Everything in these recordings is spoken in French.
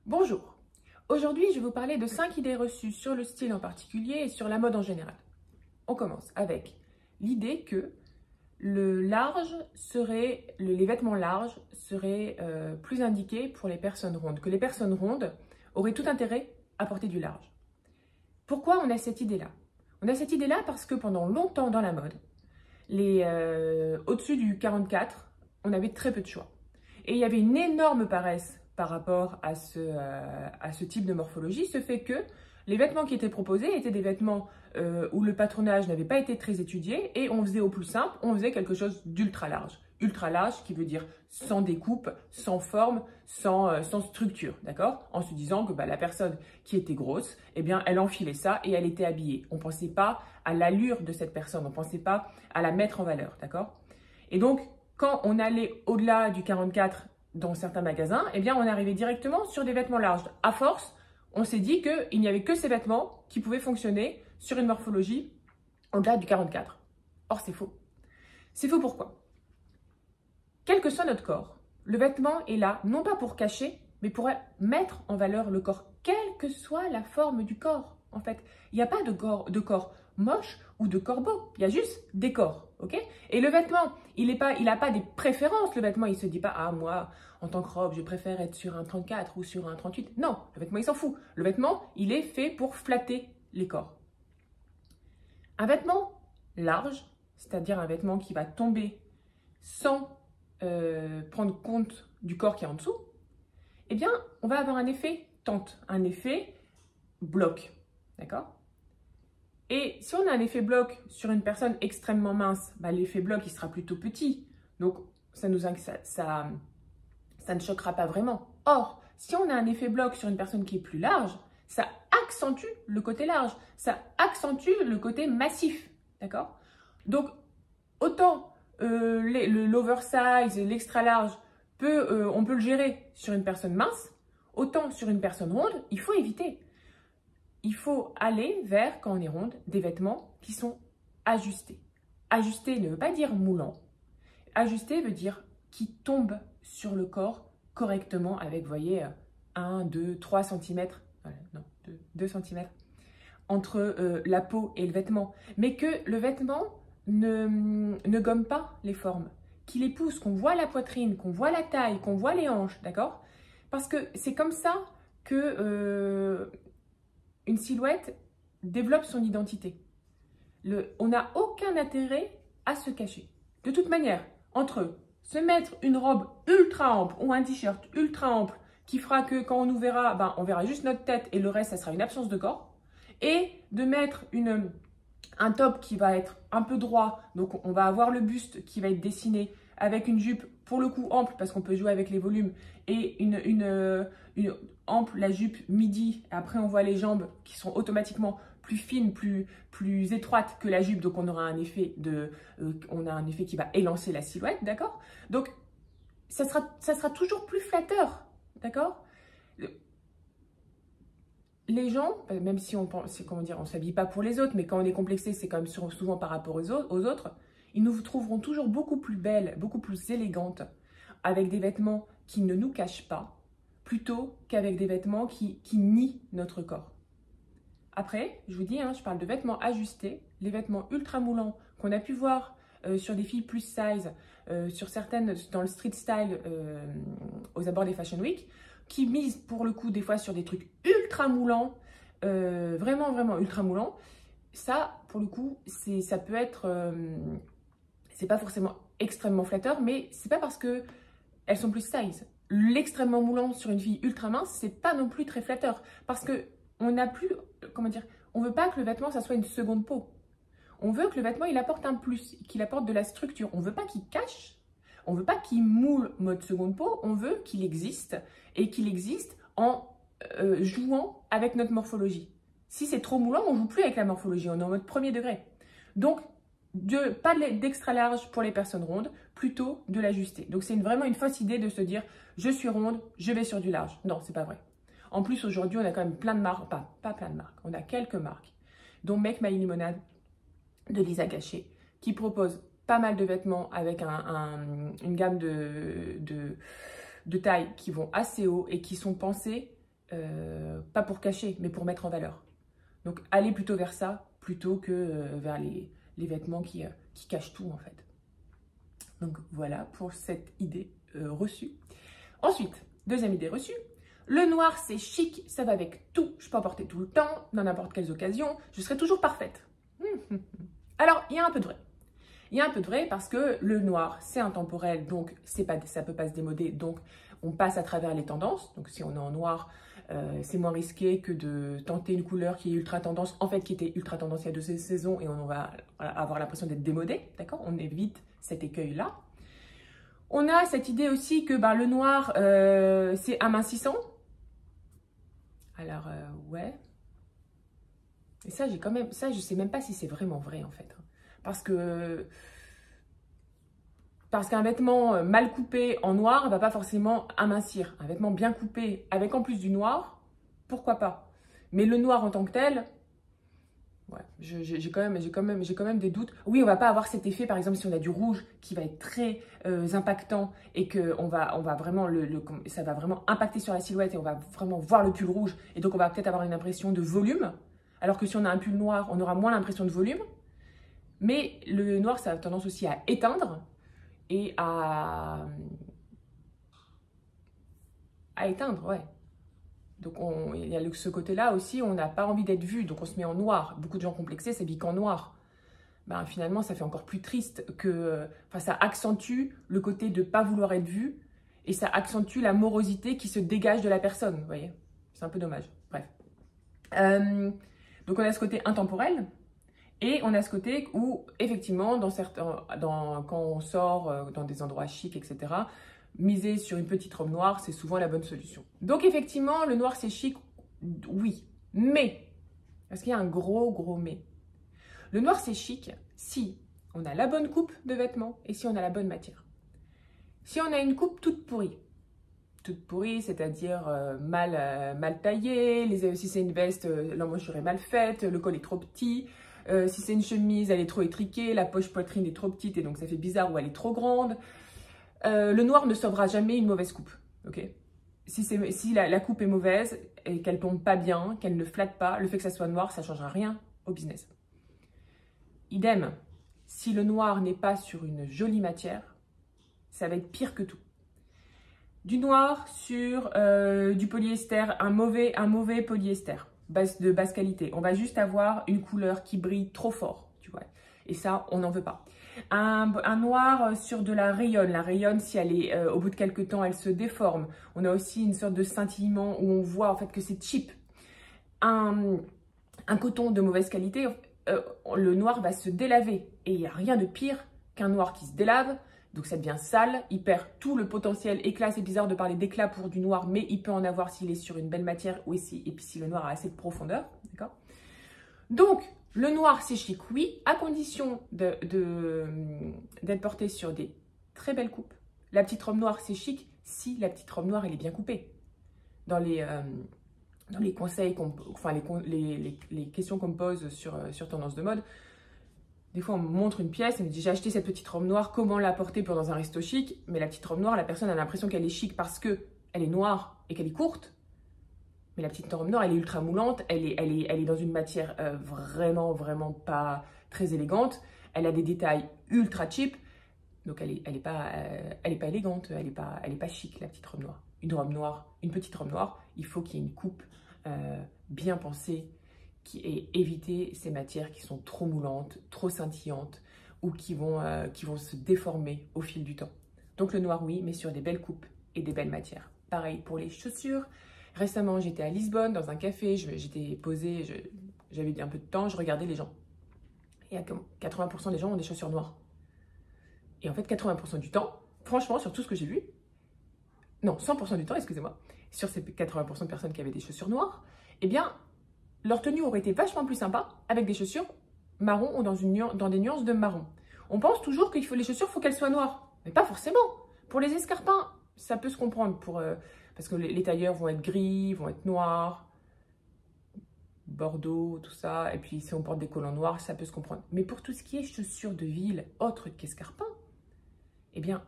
Bonjour, aujourd'hui je vais vous parler de 5 idées reçues sur le style en particulier et sur la mode en général. On commence avec l'idée que les vêtements larges seraient plus indiqués pour les personnes rondes, que les personnes rondes auraient tout intérêt à porter du large. Pourquoi on a cette idée-là? On a cette idée-là parce que pendant longtemps dans la mode, au-dessus du 44, on avait très peu de choix. Et il y avait une énorme paresse par rapport à ce type de morphologie, ce fait que les vêtements qui étaient proposés étaient des vêtements où le patronage n'avait pas été très étudié et on faisait au plus simple, on faisait quelque chose d'ultra large. Ultra large qui veut dire sans découpe, sans forme, sans structure, d'accord? En se disant que la personne qui était grosse, eh bien, elle enfilait ça et elle était habillée. On ne pensait pas à l'allure de cette personne, on ne pensait pas à la mettre en valeur, d'accord? Et donc, quand on allait au-delà du 44 dans certains magasins, eh bien, on arrivait directement sur des vêtements larges. À force, on s'est dit qu'il n'y avait que ces vêtements qui pouvaient fonctionner sur une morphologie au-delà du 44. Or, c'est faux. C'est faux pourquoi? Quel que soit notre corps, le vêtement est là, non pas pour cacher, mais pour mettre en valeur le corps, quelle que soit la forme du corps, en fait. Il n'y a pas de corps moche ou de corps beau, il y a juste des corps, ok? Et le vêtement, il n'a pas des préférences, le vêtement, il ne se dit pas, ah, moi, en tant que robe, je préfère être sur un 34 ou sur un 38. Non, le vêtement, il s'en fout. Le vêtement, il est fait pour flatter les corps. Un vêtement large, c'est-à-dire un vêtement qui va tomber sans prendre compte du corps qui est en dessous, eh bien, on va avoir un effet tente, un effet bloc, d'accord? Et si on a un effet bloc sur une personne extrêmement mince, l'effet bloc, il sera plutôt petit, donc ça ne choquera pas vraiment. Or, si on a un effet bloc sur une personne qui est plus large, ça accentue le côté large, ça accentue le côté massif, d'accord? Donc, autant l'oversize, l'extra large, on peut le gérer sur une personne mince, autant sur une personne ronde, il faut éviter. Il faut aller vers, quand on est ronde, des vêtements qui sont ajustés. Ajusté ne veut pas dire moulant. Ajusté veut dire qui tombe sur le corps correctement avec, vous voyez, 1, 2, 3 cm, non, 2 cm entre la peau et le vêtement. Mais que le vêtement ne gomme pas les formes, qu'il épouse, qu'on voit la poitrine, qu'on voit la taille, qu'on voit les hanches, d'accord? Parce que c'est comme ça que une silhouette développe son identité. On n'a aucun intérêt à se cacher. De toute manière, entre se mettre une robe ultra ample ou un t-shirt ultra ample qui fera que quand on nous verra, on verra juste notre tête et le reste, ça sera une absence de corps, et de mettre un top qui va être un peu droit, donc on va avoir le buste qui va être dessiné avec une jupe pour le coup ample parce qu'on peut jouer avec les volumes et une ample, la jupe midi, après on voit les jambes qui sont automatiquement plus fines, plus étroites que la jupe, donc on aura un effet qui va élancer la silhouette, d'accord? Donc ça sera toujours plus flatteur, d'accord? Les gens, même si on pense, comment dire, on s'habille pas pour les autres, mais quand on est complexé, c'est quand même souvent par rapport aux autres, ils nous trouveront toujours beaucoup plus belles, beaucoup plus élégantes, avec des vêtements qui ne nous cachent pas, plutôt qu'avec des vêtements qui nient notre corps. Après, je vous dis, je parle de vêtements ajustés, les vêtements ultra moulants qu'on a pu voir sur des filles plus size, sur certaines, dans le street style, aux abords des Fashion Week, qui misent pour le coup des fois sur des trucs ultra moulants, vraiment, vraiment ultra moulants. Ça, pour le coup, ça peut être, c'est pas forcément extrêmement flatteur, mais c'est pas parce que elles sont plus size. L'extrêmement moulant sur une fille ultra mince, c'est pas non plus très flatteur, parce que on n'a plus, comment dire, on veut pas que le vêtement, ça soit une seconde peau. On veut que le vêtement, il apporte un plus, qu'il apporte de la structure. On veut pas qu'il cache, on veut pas qu'il moule mode seconde peau, on veut qu'il existe et qu'il existe en jouant avec notre morphologie. Si c'est trop moulant, on joue plus avec la morphologie, on est en mode premier degré. Donc, pas d'extra large pour les personnes rondes, plutôt de l'ajuster. Donc, c'est vraiment une fausse idée de se dire, je suis ronde, je vais sur du large. Non, c'est pas vrai. En plus, aujourd'hui, on a quand même plein de marques, pas plein de marques, on a quelques marques, dont Make My Limonade de Lisa Gachet, qui propose pas mal de vêtements avec une gamme de tailles qui vont assez haut et qui sont pensés pas pour cacher, mais pour mettre en valeur. Donc, allez plutôt vers ça, plutôt que vers les vêtements qui cachent tout, en fait. Donc, voilà pour cette idée reçue. Ensuite, deuxième idée reçue, le noir, c'est chic, ça va avec tout. Je peux en porter tout le temps, dans n'importe quelle occasion, je serai toujours parfaite. Alors, il y a un peu de vrai. Il y a un peu de vrai parce que le noir, c'est intemporel, donc ça ne peut pas se démoder, donc on passe à travers les tendances. Donc si on est en noir, c'est moins risqué que de tenter une couleur qui est ultra tendance, en fait qui était ultra tendance il y a 2 saisons et on va avoir l'impression d'être démodé, d'accord? On évite cet écueil-là. On a cette idée aussi que le noir, c'est amincissant. Alors, ouais. Et ça, je sais même pas si c'est vraiment vrai, en fait. Parce qu'un vêtement mal coupé en noir ne va pas forcément amincir. Un vêtement bien coupé avec en plus du noir, pourquoi pas? Mais le noir en tant que tel, ouais, j'ai quand même des doutes. Oui, on ne va pas avoir cet effet, par exemple, si on a du rouge qui va être très impactant et que ça va vraiment impacter sur la silhouette et on va vraiment voir le pull rouge. Et donc, on va peut-être avoir une impression de volume. Alors que si on a un pull noir, on aura moins l'impression de volume. Mais le noir, ça a tendance aussi à éteindre et à éteindre, ouais. Donc, il y a ce côté-là aussi, on n'a pas envie d'être vu, donc on se met en noir. Beaucoup de gens complexés s'habillent qu'en noir. Finalement, ça fait encore plus triste que... ça accentue le côté de ne pas vouloir être vu et ça accentue la morosité qui se dégage de la personne, vous voyez. C'est un peu dommage, bref. Donc, on a ce côté intemporel. Et on a ce côté où, effectivement, quand on sort dans des endroits chics, etc., miser sur une petite robe noire, c'est souvent la bonne solution. Donc, effectivement, le noir, c'est chic, oui. Mais, parce qu'il y a un gros mais. Le noir, c'est chic si on a la bonne coupe de vêtements et si on a la bonne matière. Si on a une coupe toute pourrie, c'est-à-dire mal taillée, si c'est une veste, l'emmanchure est mal faite, le col est trop petit, si c'est une chemise, elle est trop étriquée, la poche poitrine est trop petite et donc ça fait bizarre ou elle est trop grande. Le noir ne sauvera jamais une mauvaise coupe. Okay, si la coupe est mauvaise et qu'elle tombe pas bien, qu'elle ne flatte pas, le fait que ça soit noir, ça ne changera rien au business. Idem, si le noir n'est pas sur une jolie matière, ça va être pire que tout. Du noir sur du polyester, un mauvais polyester de basse qualité. On va juste avoir une couleur qui brille trop fort, tu vois. Et ça, on n'en veut pas. Un noir sur de la rayonne. La rayonne, si elle est au bout de quelques temps, elle se déforme. On a aussi une sorte de scintillement où on voit en fait que c'est cheap. Un coton de mauvaise qualité, le noir va se délaver. Et il n'y a rien de pire qu'un noir qui se délave. Donc ça devient sale, il perd tout le potentiel éclat. C'est bizarre de parler d'éclat pour du noir, mais il peut en avoir s'il est sur une belle matière ou et puis si le noir a assez de profondeur. D'accord ? Donc, le noir, c'est chic, oui, à condition d'être porté sur des très belles coupes. La petite robe noire, c'est chic si la petite robe noire, elle est bien coupée. Dans les conseils, les questions qu'on me pose sur Tendance de mode, des fois, on me montre une pièce, on me dit j'ai acheté cette petite robe noire, comment la porter pour dans un resto chic? Mais la petite robe noire, la personne a l'impression qu'elle est chic parce qu'elle est noire et qu'elle est courte. Mais la petite robe noire, elle est ultra moulante, elle est dans une matière vraiment pas très élégante. Elle a des détails ultra cheap, donc elle est pas élégante, elle est pas chic, la petite robe noire. Une petite robe noire, il faut qu'il y ait une coupe bien pensée, qui est éviter ces matières qui sont trop moulantes, trop scintillantes ou qui vont se déformer au fil du temps. Donc le noir, oui, mais sur des belles coupes et des belles matières. Pareil pour les chaussures. Récemment, j'étais à Lisbonne, dans un café, j'étais posée, j'avais un peu de temps, je regardais les gens. Et 80% des gens ont des chaussures noires. Et en fait, 80% du temps, franchement, sur tout ce que j'ai vu, non, 100% du temps, excusez-moi, sur ces 80% de personnes qui avaient des chaussures noires, eh bien, leur tenue aurait été vachement plus sympa avec des chaussures marron ou dans des nuances de marron. On pense toujours que les chaussures, il faut qu'elles soient noires. Mais pas forcément. Pour les escarpins, ça peut se comprendre. Parce que les tailleurs vont être gris, vont être noirs, bordeaux, tout ça. Et puis si on porte des collants noirs, ça peut se comprendre. Mais pour tout ce qui est chaussures de ville, autres qu'escarpins, eh bien,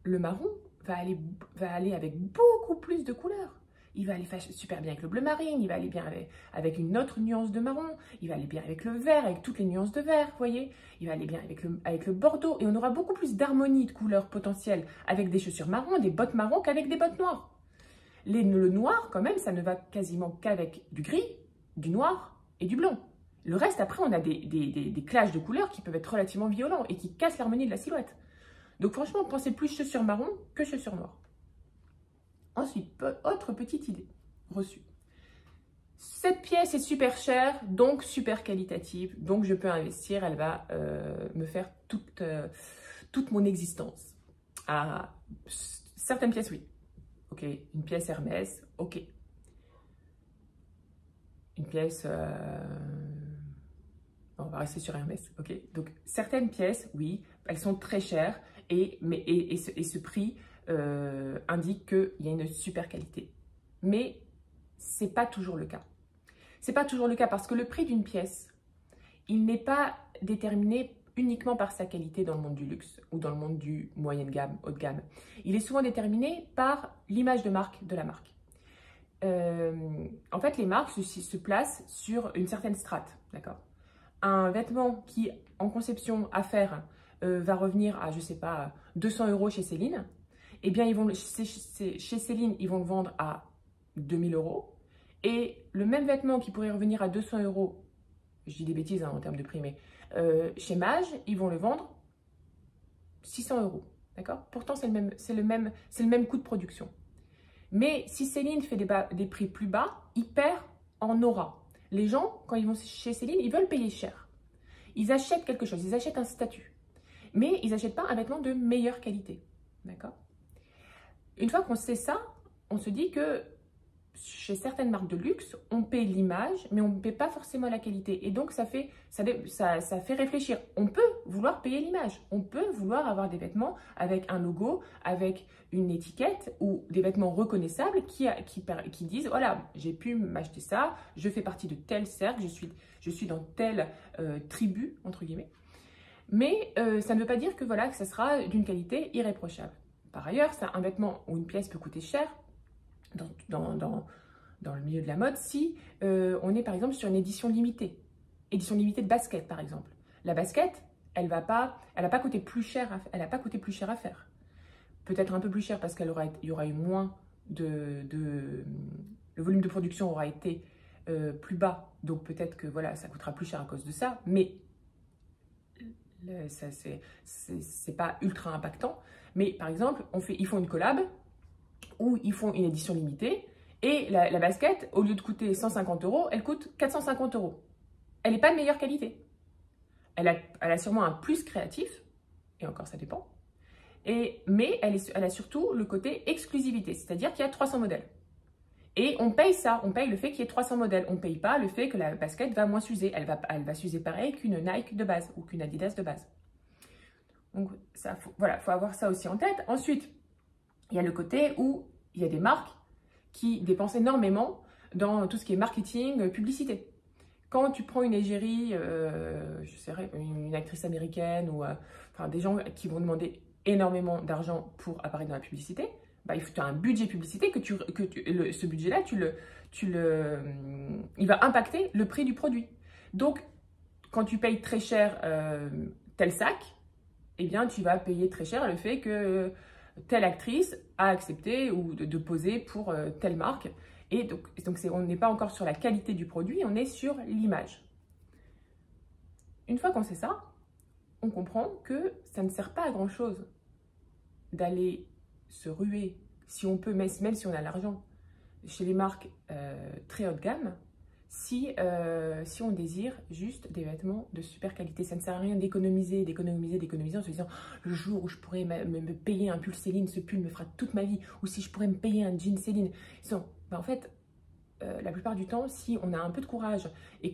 le marron va aller avec beaucoup plus de couleurs. il va aller super bien avec le bleu marine, il va aller bien avec une autre nuance de marron, il va aller bien avec le vert, avec toutes les nuances de vert, vous voyez. Il va aller bien avec le bordeaux et on aura beaucoup plus d'harmonie de couleurs potentielles avec des chaussures marron, des bottes marron qu'avec des bottes noires. Le noir, quand même, ça ne va quasiment qu'avec du gris, du noir et du blanc. Le reste, après, on a des clashs de couleurs qui peuvent être relativement violents et qui cassent l'harmonie de la silhouette. Donc franchement, pensez plus chaussures marron que chaussures noires. Ensuite, autre petite idée reçue. Cette pièce est super chère, donc super qualitative, donc je peux investir, elle va me faire toute mon existence. Ah, certaines pièces, oui. Ok, une pièce Hermès, ok. Une pièce... on va rester sur Hermès, ok. Donc, certaines pièces, oui, elles sont très chères et ce prix indique qu'il y a une super qualité. Mais ce n'est pas toujours le cas. Ce n'est pas toujours le cas parce que le prix d'une pièce, il n'est pas déterminé uniquement par sa qualité dans le monde du luxe ou dans le monde du moyenne gamme, haut de gamme. Il est souvent déterminé par l'image de marque de la marque. En fait, les marques se placent sur une certaine strate, d'accord. Un vêtement qui, en conception à faire, va revenir à, je sais pas, 200 € chez Céline, eh bien, chez Céline, ils vont le vendre à 2000 €. Et le même vêtement qui pourrait revenir à 200 €, je dis des bêtises hein, en termes de prix, mais chez Maje, ils vont le vendre 600 €, d'accord. Pourtant, c'est le même coût de production. Mais si Céline fait des prix plus bas, il perd en aura. Les gens, quand ils vont chez Céline, ils veulent payer cher. Ils achètent quelque chose, ils achètent un statut. Mais ils n'achètent pas un vêtement de meilleure qualité. D'accord? Une fois qu'on sait ça, on se dit que chez certaines marques de luxe, on paie l'image, mais on ne paie pas forcément la qualité. Et donc, ça fait réfléchir. On peut vouloir payer l'image. On peut vouloir avoir des vêtements avec un logo, avec une étiquette ou des vêtements reconnaissables qui disent, voilà, j'ai pu m'acheter ça, je fais partie de tel cercle, je suis dans telle tribu, entre guillemets. Mais ça ne veut pas dire que, voilà, que ça sera d'une qualité irréprochable. Par ailleurs, un vêtement ou une pièce peut coûter cher dans le milieu de la mode si on est par exemple sur une édition limitée de basket par exemple. La basket, elle n'a pas coûté plus cher à faire. Peut-être un peu plus cher parce qu'il y aura eu moins le volume de production aura été plus bas, donc peut-être que voilà, ça coûtera plus cher à cause de ça, mais c'est pas ultra impactant. Mais par exemple, ils font une collab où ils font une édition limitée et la basket, au lieu de coûter 150 €, elle coûte 450 €. Elle n'est pas de meilleure qualité. Elle a sûrement un plus créatif, et encore ça dépend, mais elle a surtout le côté exclusivité, c'est-à-dire qu'il y a 300 modèles. Et on paye ça, on paye le fait qu'il y ait 300 modèles. On ne paye pas le fait que la basket va moins s'user. Elle va s'user pareil qu'une Nike de base ou qu'une Adidas de base. Donc voilà, faut avoir ça aussi en tête. Ensuite, il y a le côté où il y a des marques qui dépensent énormément dans tout ce qui est marketing, publicité. Quand tu prends une égérie, je sais pas, une actrice américaine ou enfin, des gens qui vont demander énormément d'argent pour apparaître dans la publicité, bah, tu as un budget publicité ce budget-là, il va impacter le prix du produit. Donc, quand tu payes très cher tel sac, eh bien, tu vas payer très cher le fait que telle actrice a accepté ou de poser pour telle marque. Et donc on n'est pas encore sur la qualité du produit, on est sur l'image. Une fois qu'on sait ça, on comprend que ça ne sert pas à grand-chose d'aller se ruer, si on peut, même si on a l'argent, chez les marques très haut de gamme, si on désire juste des vêtements de super qualité. Ça ne sert à rien d'économiser en se disant le jour où je pourrais me payer un pull Céline, ce pull me fera toute ma vie, ou si je pourrais me payer un jean Céline. En fait, la plupart du temps, si on a un peu de courage et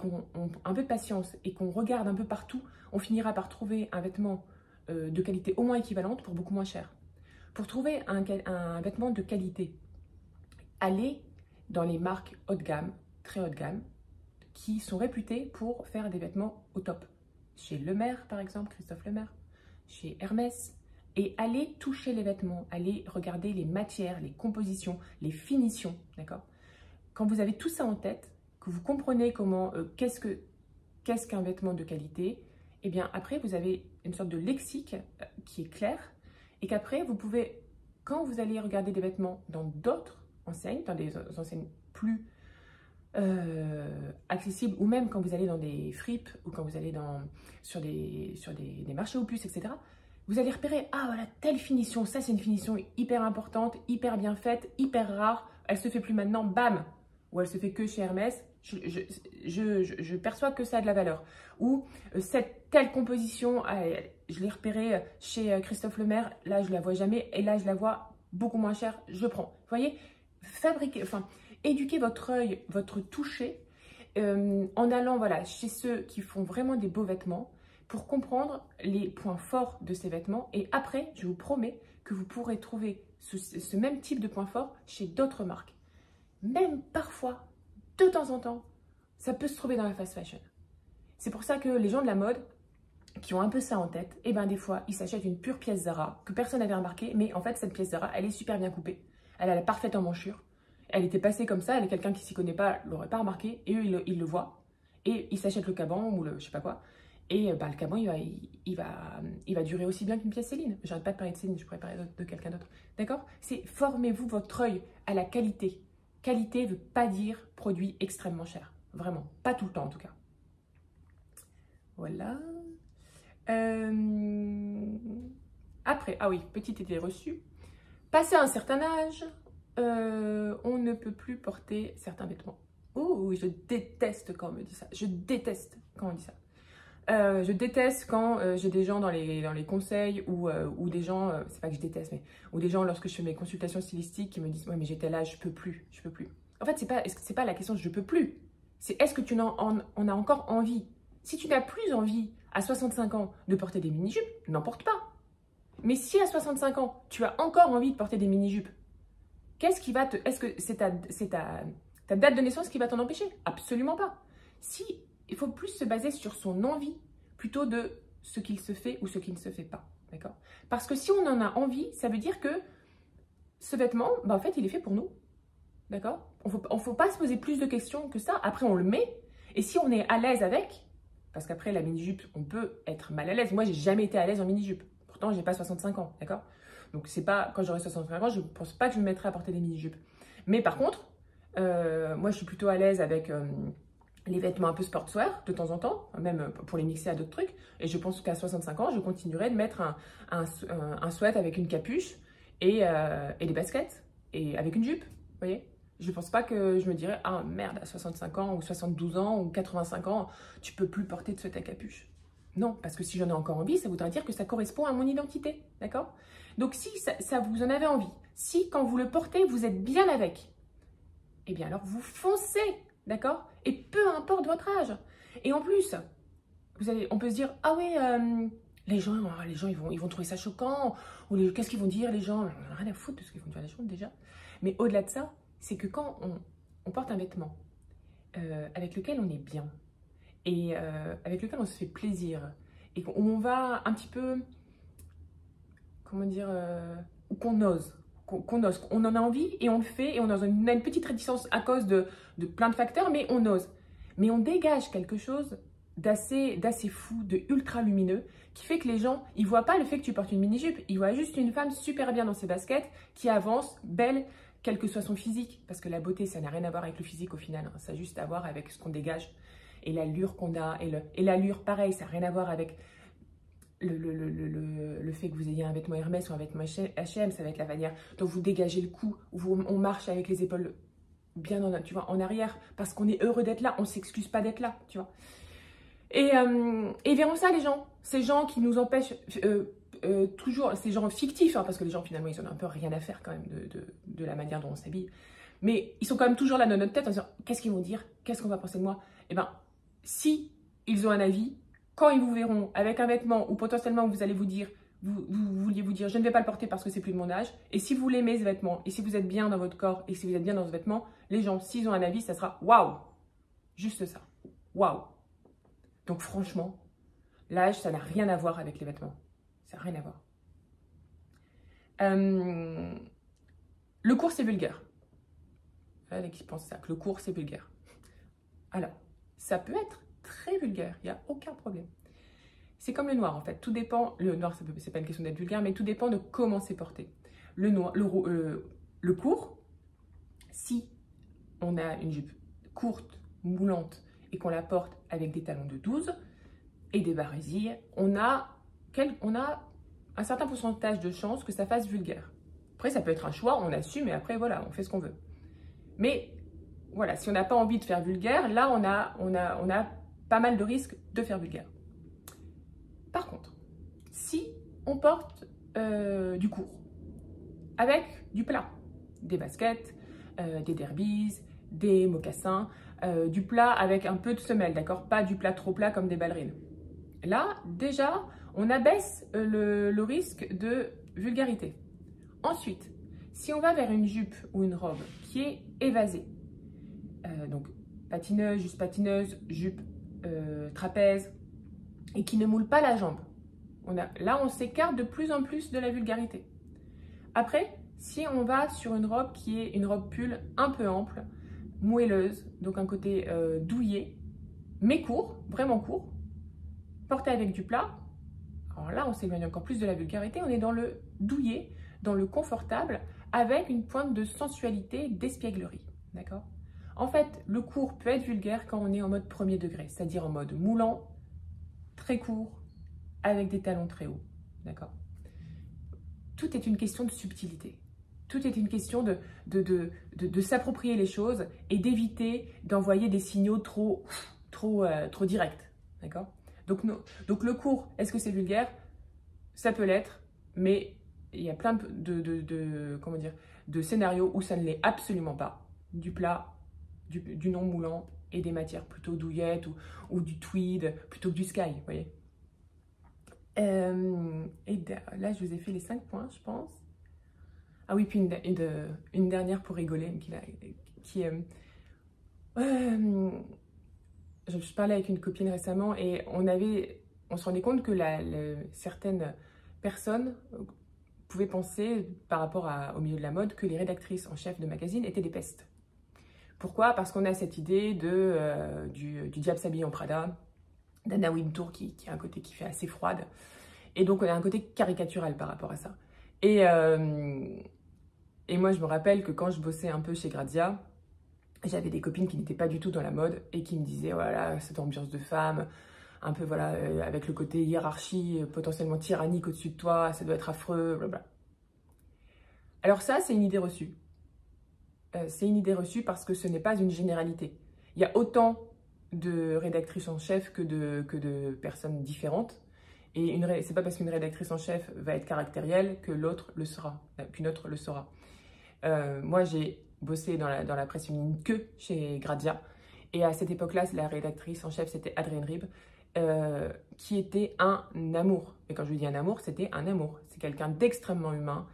un peu de patience et qu'on regarde un peu partout, on finira par trouver un vêtement de qualité au moins équivalente pour beaucoup moins cher. Pour trouver un vêtement de qualité, allez dans les marques haut de gamme, très haut de gamme, qui sont réputées pour faire des vêtements au top. Chez Lemaire, par exemple, Christophe Lemaire, chez Hermès. Et allez toucher les vêtements, allez regarder les matières, les compositions, les finitions, d'accord? quand vous avez tout ça en tête, que vous comprenez comment, qu'est-ce qu'un vêtement de qualité, et bien après vous avez une sorte de lexique qui est clair, et qu'après vous pouvez, quand vous allez regarder des vêtements dans d'autres enseignes, dans des enseignes plus accessibles, ou même quand vous allez dans des fripes, ou quand vous allez sur des marchés aux puces, etc., vous allez repérer, ah voilà, telle finition, ça c'est une finition hyper importante, hyper bien faite, hyper rare, elle se fait plus maintenant, bam, ou elle se fait que chez Hermès, je perçois que ça a de la valeur. Ou cette telle composition, je l'ai repérée chez Christophe Lemaire, là je la vois jamais, et là je la vois beaucoup moins chère, je prends. Vous voyez, éduquez votre œil, votre toucher, en allant voilà, chez ceux qui font vraiment des beaux vêtements, pour comprendre les points forts de ces vêtements. Et après, je vous promets que vous pourrez trouver ce même type de points forts chez d'autres marques. Même parfois, de temps en temps, ça peut se trouver dans la fast fashion. C'est pour ça que les gens de la mode, qui ont un peu ça en tête, et ben des fois, ils s'achètent une pure pièce Zara que personne n'avait remarqué, mais en fait, cette pièce Zara, elle est super bien coupée. Elle a la parfaite emmanchure. Elle était passée comme ça, quelqu'un qui s'y connaît pas l'aurait pas remarqué, et eux, ils le voient. Et ils s'achètent le caban ou le je sais pas quoi. Et le caban, il va durer aussi bien qu'une pièce Céline. J'arrête pas de parler de Céline, je pourrais parler de quelqu'un d'autre. D'accord? C'est formez-vous votre œil à la qualité. Qualité ne veut pas dire produit extrêmement cher. Vraiment. Pas tout le temps, en tout cas. Voilà. Après, ah oui, petite idée reçue. Passé un certain âge, on ne peut plus porter certains vêtements. Oh, je déteste quand on me dit ça. Je déteste quand on dit ça. Je déteste quand j'ai des gens dans les conseils ou des gens, c'est pas que je déteste, mais ou des gens lorsque je fais mes consultations stylistiques qui me disent ouais mais j'ai tel âge, je peux plus. En fait c'est pas la question je peux plus, c'est est-ce que tu en as encore envie. Si tu n'as plus envie à 65 ans de porter des mini-jupes, n'en porte pas. Mais si à 65 ans tu as encore envie de porter des mini-jupes, qu'est-ce qui va est-ce que c'est ta date de naissance qui va t'en empêcher? Absolument pas. Si il faut plus se baser sur son envie plutôt de ce qu'il se fait ou ce qui ne se fait pas. D'accord? Parce que si on en a envie, ça veut dire que ce vêtement, en fait, il est fait pour nous. D'accord? On ne faut pas se poser plus de questions que ça. Après, on le met. Et si on est à l'aise avec, parce qu'après, la mini-jupe, on peut être mal à l'aise. Moi, j'ai jamais été à l'aise en mini-jupe. Pourtant, j'ai pas 65 ans. D'accord? Donc, c'est pas, quand j'aurai 65 ans, je ne pense pas que je me mettrai à porter des mini-jupes. Mais par contre, moi, je suis plutôt à l'aise avec les vêtements un peu sportswear de temps en temps, même pour les mixer à d'autres trucs. Et je pense qu'à 65 ans, je continuerai de mettre un sweat avec une capuche et des baskets et avec une jupe. Vous voyez? Je ne pense pas que je me dirais « Ah merde, à 65 ans ou 72 ans ou 85 ans, tu peux plus porter de sweat à capuche. » Non, parce que si j'en ai encore envie, ça voudrait dire que ça correspond à mon identité. D'accord? Donc si ça vous en avez envie, si quand vous le portez, vous êtes bien avec, eh bien alors vous foncez. D'accord? Et peu importe votre âge. Et en plus, on peut se dire, ah oui, les gens ils vont trouver ça choquant. Ou qu'est-ce qu'ils vont dire les gens? On n'en a rien à foutre de ce qu'ils vont dire les gens déjà. Mais au-delà de ça, c'est que quand on porte un vêtement avec lequel on est bien et avec lequel on se fait plaisir et qu'on va un petit peu, comment dire, qu'on ose. On en a envie et on le fait et on a une petite réticence à cause de plein de facteurs, mais on ose. Mais on dégage quelque chose d'assez fou, de ultra lumineux, qui fait que les gens, ils voient pas le fait que tu portes une mini-jupe, ils voient juste une femme super bien dans ses baskets, qui avance, belle, quel que soit son physique. Parce que la beauté, ça n'a rien à voir avec le physique au final, hein. Ça a juste à voir avec ce qu'on dégage et l'allure qu'on a. Et l'allure, pareil, ça n'a rien à voir avec le fait que vous ayez un vêtement Hermès ou un vêtement H&M, ça va être la manière dont vous dégagez le cou, on marche avec les épaules bien en arrière, parce qu'on est heureux d'être là, on ne s'excuse pas d'être là, tu vois. Et verront ça les gens, ces gens qui nous empêchent, toujours, ces gens fictifs, hein, parce que les gens finalement ils ont un peu rien à faire quand même de la manière dont on s'habille, mais ils sont quand même toujours là dans notre tête en disant qu'est-ce qu'ils vont dire, qu'est-ce qu'on va penser de moi. Et ben si ils ont un avis, quand ils vous verront avec un vêtement où potentiellement vous allez vous dire, vous vouliez vous dire je ne vais pas le porter parce que c'est plus de mon âge, et si vous l'aimez ce vêtement, et si vous êtes bien dans votre corps, et si vous êtes bien dans ce vêtement, les gens, s'ils ont un avis, ça sera waouh, juste ça, waouh. Donc franchement, l'âge, ça n'a rien à voir avec les vêtements, ça n'a rien à voir. Le cours c'est vulgaire. naturel et qui pense ça, que le court, c'est vulgaire. Alors, ça peut être très vulgaire, il n'y a aucun problème. C'est comme le noir, en fait. Tout dépend, le noir, c'est pas une question d'être vulgaire, mais tout dépend de comment c'est porté. Le noir, le court, si on a une jupe courte, moulante, et qu'on la porte avec des talons de 12 et des barésilles, on a un certain pourcentage de chances que ça fasse vulgaire. Après, ça peut être un choix, on assume, et après, voilà, on fait ce qu'on veut. Mais, voilà, si on n'a pas envie de faire vulgaire, là, on a pas mal de risques de faire vulgaire. Par contre, si on porte du court, avec du plat, des baskets, des derbies, des mocassins, du plat avec un peu de semelle, d'accord? Pas du plat trop plat comme des ballerines. Là, déjà, on abaisse le risque de vulgarité. Ensuite, si on va vers une jupe ou une robe qui est évasée, donc patineuse, juste patineuse, jupe trapèze, et qui ne moule pas la jambe, là, on s'écarte de plus en plus de la vulgarité. Après, si on va sur une robe qui est une robe pull un peu ample, moelleuse, donc un côté douillet, mais court, vraiment court, porté avec du plat, alors là, on s'éloigne encore plus de la vulgarité, on est dans le douillet, dans le confortable, avec une pointe de sensualité, d'espièglerie, d'accord? En fait, le court peut être vulgaire quand on est en mode premier degré, c'est-à-dire en mode moulant, très court, avec des talons très hauts, d'accord? Tout est une question de subtilité. Tout est une question de s'approprier les choses et d'éviter d'envoyer des signaux trop directs, d'accord? Donc le court, est-ce que c'est vulgaire? Ça peut l'être, mais il y a plein de scénarios où ça ne l'est absolument pas. Du plat, du non moulant et des matières plutôt douillettes ou du tweed plutôt que du sky, vous voyez. Et là, je vous ai fait les 5 points, je pense. Ah oui, puis une dernière pour rigoler, je parlais avec une copine récemment et on se rendait compte que certaines personnes pouvaient penser, par rapport au milieu de la mode, que les rédactrices en chef de magazine étaient des pestes. Pourquoi? Parce qu'on a cette idée du diable s'habille en Prada, d'Anna Wintour qui a un côté qui fait assez froide. Et donc, on a un côté caricatural par rapport à ça. Et moi, je me rappelle que quand je bossais un peu chez Grazia, j'avais des copines qui n'étaient pas du tout dans la mode et qui me disaient, voilà, cette ambiance de femme, un peu, voilà, avec le côté hiérarchie, potentiellement tyrannique au-dessus de toi, ça doit être affreux, blablabla. Alors ça, c'est une idée reçue. C'est une idée reçue parce que ce n'est pas une généralité. Il y a autant de rédactrices en chef que de personnes différentes. Et c'est pas parce qu'une rédactrice en chef va être caractérielle que l'autre le sera, qu'une autre le sera. Moi, j'ai bossé dans la presse féminine que chez Grazia. Et à cette époque-là, la rédactrice en chef, c'était Adrienne Ribes, qui était un amour. Et quand je dis un amour, c'était un amour. C'est quelqu'un d'extrêmement humain,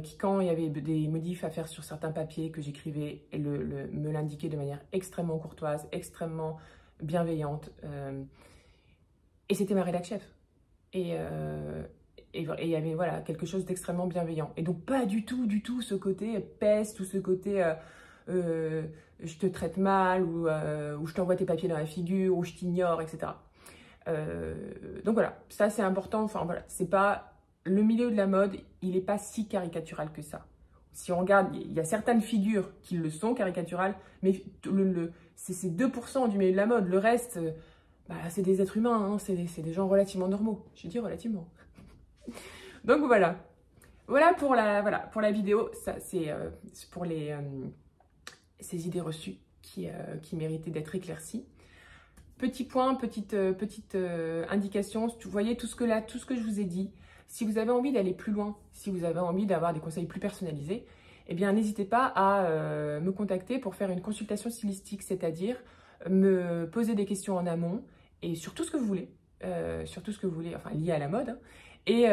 qui, quand il y avait des modifs à faire sur certains papiers que j'écrivais, me l'indiquait de manière extrêmement courtoise, extrêmement bienveillante. Et c'était ma rédac chef. Et il y avait voilà, quelque chose d'extrêmement bienveillant. Et donc pas du tout ce côté peste ou ce côté je te traite mal ou je t'envoie tes papiers dans la figure ou je t'ignore, etc. Donc voilà, ça c'est important. Enfin voilà, c'est pas le milieu de la mode, il n'est pas si caricatural que ça. Si on regarde, il y a certaines figures qui le sont caricaturales, mais c'est 2% du milieu de la mode. Le reste, c'est des êtres humains, hein, c'est des gens relativement normaux. Je dis relativement. Donc voilà. Voilà pour la vidéo. Ça, c'est pour ces idées reçues qui méritaient d'être éclaircies. Petit point, petite indication. Vous voyez tout ce que je vous ai dit. Si vous avez envie d'aller plus loin, si vous avez envie d'avoir des conseils plus personnalisés, eh bien n'hésitez pas à me contacter pour faire une consultation stylistique, c'est-à-dire me poser des questions en amont et sur tout ce que vous voulez, enfin lié à la mode. Hein. Et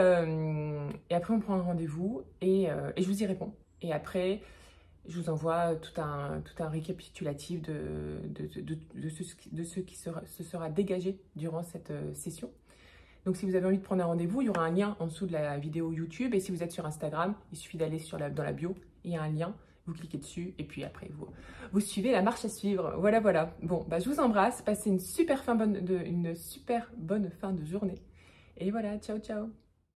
après, on prend un rendez-vous et je vous y réponds. Et après, je vous envoie tout un récapitulatif de ce qui se sera dégagé durant cette session. Donc, si vous avez envie de prendre un rendez-vous, il y aura un lien en dessous de la vidéo YouTube. Et si vous êtes sur Instagram, il suffit d'aller dans la bio. Il y a un lien. vous cliquez dessus et puis après vous suivez la marche à suivre. Voilà, voilà. Bon, bah, je vous embrasse, passez une super bonne fin de journée. Et voilà, ciao, ciao.